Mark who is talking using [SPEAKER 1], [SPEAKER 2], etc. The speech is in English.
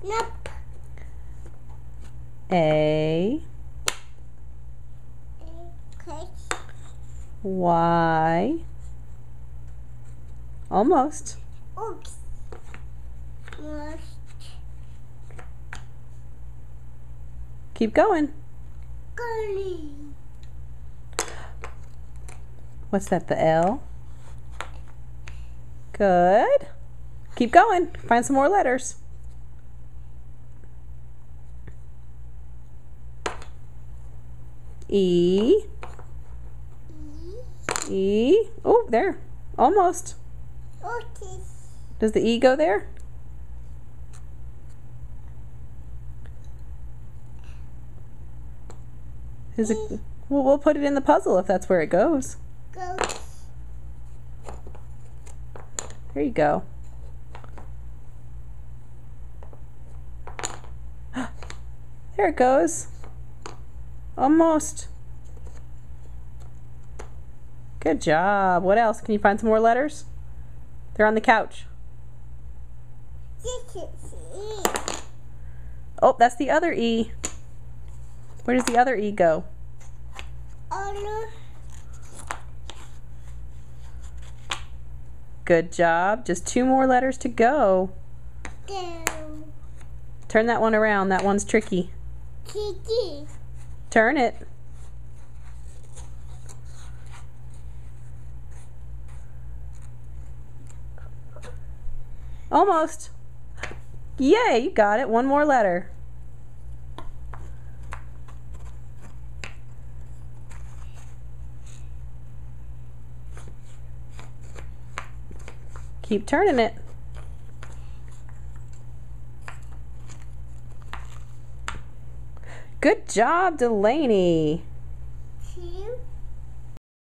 [SPEAKER 1] Nope.
[SPEAKER 2] A.
[SPEAKER 1] Okay.
[SPEAKER 2] Y. Almost.
[SPEAKER 1] Oops. Must.
[SPEAKER 2] Keep going.
[SPEAKER 1] Gully.
[SPEAKER 2] What's that, the L? Good. Keep going. Find some more letters. E. E. Oh, there. Almost.
[SPEAKER 1] Okay.
[SPEAKER 2] Does the E go there? Is it? Well, we'll put it in the puzzle if that's where it goes.
[SPEAKER 1] Go.
[SPEAKER 2] There you go. There it goes. Almost. Good job. What else? Can you find some more letters? They're on the couch.
[SPEAKER 1] This is it.
[SPEAKER 2] Oh, that's the other E. Where does the other E go?
[SPEAKER 1] Other.
[SPEAKER 2] Good job. Just 2 more letters to go.
[SPEAKER 1] Go.
[SPEAKER 2] Turn that one around. That one's tricky.
[SPEAKER 1] Kitty.
[SPEAKER 2] Turn it. Almost. Yay, you got it. 1 more letter. Keep turning it. Good job, Delaney.